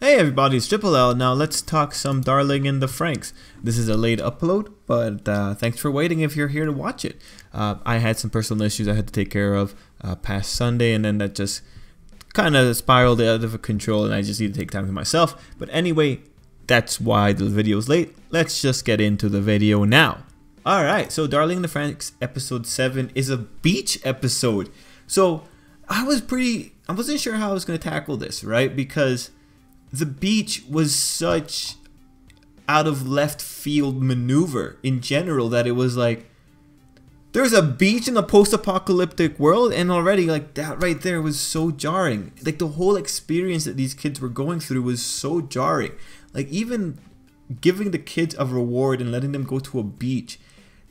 Hey everybody, it's Tripl-L. Now let's talk some Darling in the Franxx. This is a late upload, but thanks for waiting if you're here to watch it. I had some personal issues I had to take care of past Sunday, and then that just kind of spiraled out of control, and I just need to take time to myself. But anyway, that's why the video is late. Let's just get into the video now. Alright, so Darling in the Franxx episode 7 is a beach episode. So I wasn't sure how I was going to tackle this, right? Because the beach was such out of left field maneuver in general that it was like, there's a beach in a post-apocalyptic world, and already like that right there was so jarring. Like the whole experience that these kids were going through was so jarring. Like even giving the kids a reward and letting them go to a beach,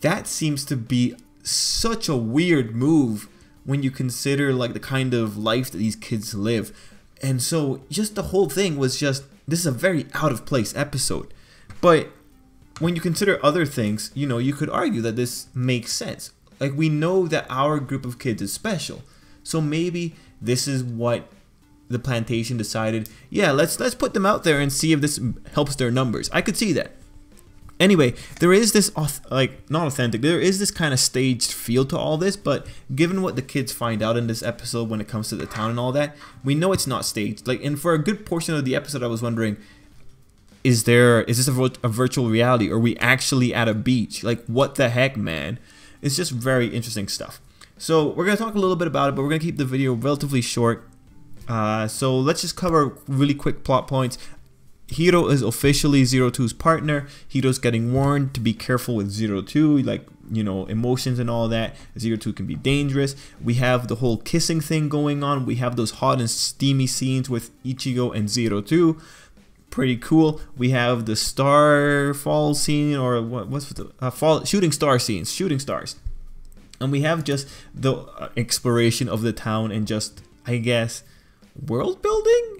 that seems to be such a weird move when you consider like the kind of life that these kids live. And so just the whole thing was just, this is a very out of place episode. But when you consider other things, you know, you could argue that this makes sense. Like we know that our group of kids is special. So maybe this is what the plantation decided. Yeah, let's put them out there and see if this helps their numbers. I could see that. Anyway, there is this, not authentic, there is this kind of staged feel to all this, but given what the kids find out in this episode when it comes to the town and all that, we know it's not staged. Like, and for a good portion of the episode, I was wondering, is this a virtual reality? Or are we actually at a beach? Like, what the heck, man? It's just very interesting stuff. So, we're going to talk a little bit about it, but we're going to keep the video relatively short. So, let's just cover really quick plot points. Hiro is officially Zero Two's partner. Hiro's getting warned to be careful with Zero Two, like, you know, emotions and all that. Zero Two can be dangerous. We have the whole kissing thing going on. We have those hot and steamy scenes with Ichigo and Zero Two. Pretty cool. We have the star fall scene, or what's the shooting star scenes, shooting stars. And we have just the exploration of the town and just, I guess, world building?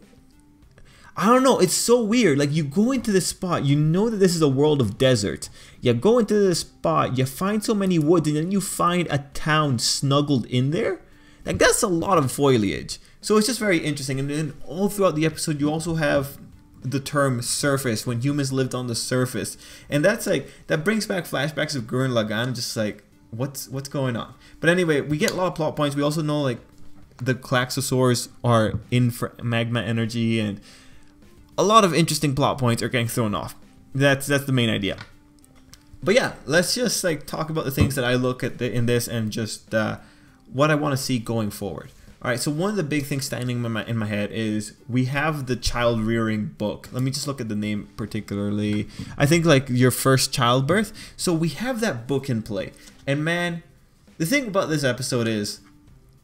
I don't know, it's so weird. Like you go into this spot, you know that this is a world of desert. You go into this spot, you find so many woods, and then you find a town snuggled in there. Like that's a lot of foliage. So it's just very interesting. And then all throughout the episode, you also have the term surface, when humans lived on the surface. And that's like, that brings back flashbacks of Gurren Lagann, just like, what's going on? But anyway, we get a lot of plot points. We also know like the Klaxosaurs are in for magma energy, and a lot of interesting plot points are getting thrown off. That's the main idea. But yeah, let's just like talk about the things that I look at in this and just what I want to see going forward. All right, so one of the big things standing in my head is we have the child rearing book. Let me just look at the name particularly. I think like your first childbirth. So we have that book in play. And man, the thing about this episode is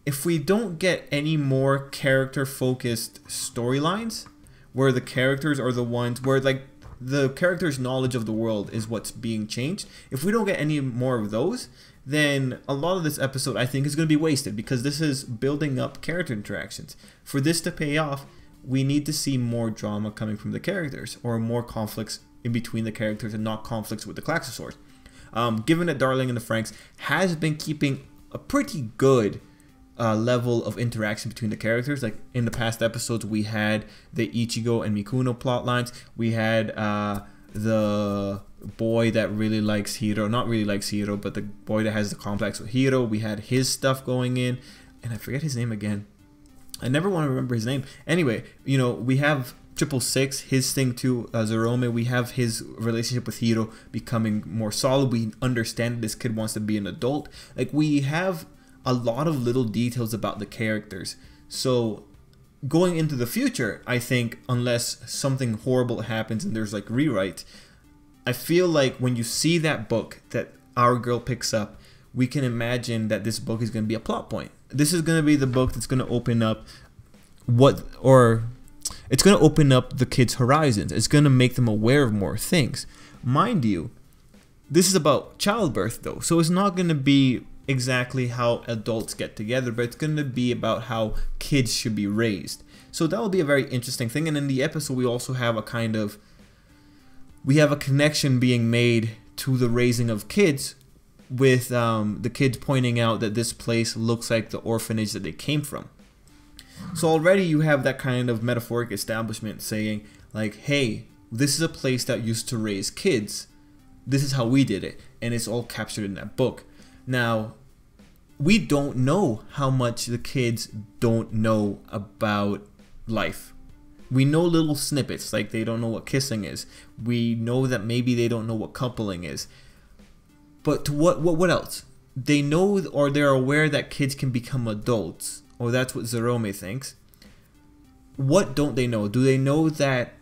if we don't get any more character focused storylines, where the characters are the ones where like the character's knowledge of the world is what's being changed. If we don't get any more of those, then a lot of this episode I think is going to be wasted, because this is building up character interactions. For this to pay off, we need to see more drama coming from the characters, or more conflicts in between the characters and not conflicts with the Klaxosaurs. Given that Darling in the Franxx has been keeping a pretty good level of interaction between the characters. Like in the past episodes, we had the Ichigo and Mikuno plot lines. We had the boy that really likes Hiro, not really likes Hiro, but the boy that has the complex with Hiro. We had his stuff going in, and I forget his name again. I never want to remember his name. Anyway, you know, we have Tripl-6, his thing too, Zorome. We have his relationship with Hiro becoming more solid. We understand that this kid wants to be an adult. Like we have a lot of little details about the characters. So going into the future, I think unless something horrible happens and there's like rewrites, I feel like when you see that book that our girl picks up, we can imagine that this book is going to be a plot point. This is going to be the book that's going to open up it's going to open up the kids' horizons. It's going to make them aware of more things. Mind you, this is about childbirth though, so it's not going to be exactly how adults get together, but it's going to be about how kids should be raised. So that will be a very interesting thing. And in the episode, we also have a connection being made to the raising of kids, with the kids pointing out that this place looks like the orphanage that they came from. So already you have that kind of metaphoric establishment saying, like, hey, this is a place that used to raise kids. This is how we did it, and it's all captured in that book. Now, we don't know how much the kids don't know about life. We know little snippets, like they don't know what kissing is. We know that maybe they don't know what coupling is. But what else? They know, or they're aware that kids can become adults, or that's what Zerome thinks. What don't they know? Do they know that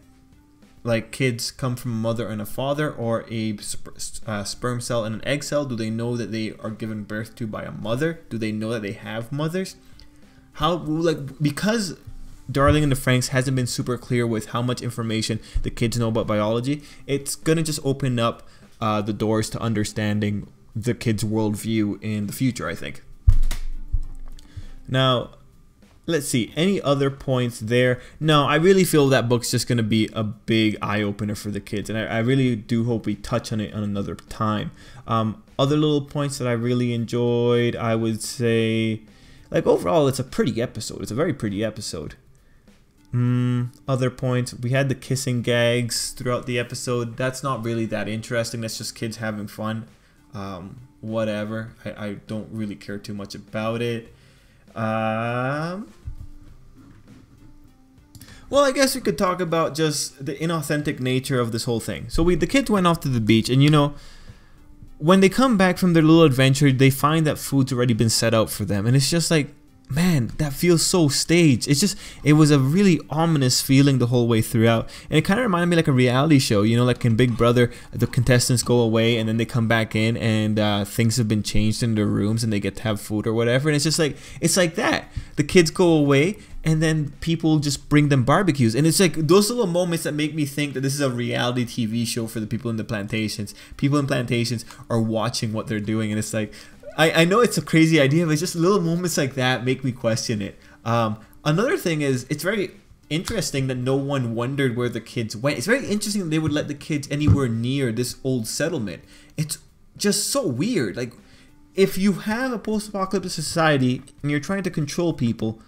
like kids come from a mother and a father, or a sperm cell and an egg cell? Do they know that they are given birth to by a mother? Do they know that they have mothers? How, like, because Darling in the Franxx hasn't been super clear with how much information the kids know about biology, it's gonna just open up the doors to understanding the kids' worldview in the future, I think. Now, let's see, any other points there? No, I really feel that book's just going to be a big eye-opener for the kids, and I really do hope we touch on it on another time. Other little points that I really enjoyed, I would say, like, overall, it's a pretty episode. It's a very pretty episode. Other points, we had the kissing gags throughout the episode. That's not really that interesting. That's just kids having fun. Whatever. I don't really care too much about it. Well, I guess we could talk about just the inauthentic nature of this whole thing. So the kids went off to the beach, and you know, when they come back from their little adventure, they find that food's already been set out for them, and it's just like, man, that feels so staged. It was a really ominous feeling the whole way throughout, and it kind of reminded me like a reality show, you know, like in Big Brother, the contestants go away and then they come back in, and things have been changed in their rooms and they get to have food or whatever, and it's just like, it's like that. The kids go away and then people just bring them barbecues, and it's like those little moments that make me think that this is a reality TV show for the people in the plantations. People in plantations are watching what they're doing, and it's like, I know it's a crazy idea, but it's just little moments like that make me question it. Another thing is, it's very interesting that no one wondered where the kids went. It's very interesting that they would let the kids anywhere near this old settlement. It's just so weird. Like, if you have a post-apocalyptic society and you're trying to control people,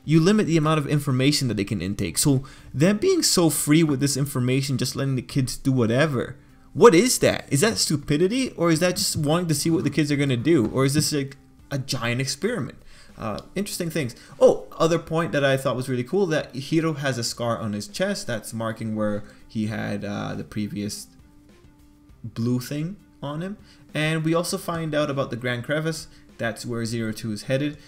you limit the amount of information that they can intake. So them being so free with this information, just letting the kids do whatever, what is that? Is that stupidity, or is that just wanting to see what the kids are going to do? Or is this like a giant experiment? Interesting things. Oh, other point that I thought was really cool, that Hiro has a scar on his chest. That's marking where he had the previous blue thing on him. And we also find out about the Grand Crevice. That's where 02 is headed.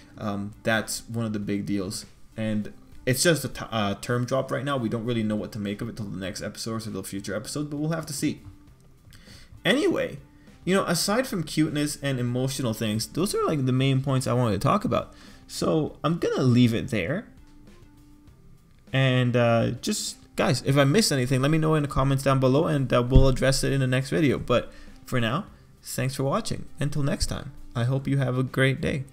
That's one of the big deals. And it's just a term drop right now. We don't really know what to make of it till the next episode or the future episode, but we'll have to see. Anyway, you know, aside from cuteness and emotional things, those are like the main points I wanted to talk about. So I'm gonna leave it there. And just, guys, if I missed anything, let me know in the comments down below, and we'll address it in the next video. But for now, thanks for watching. Until next time, I hope you have a great day.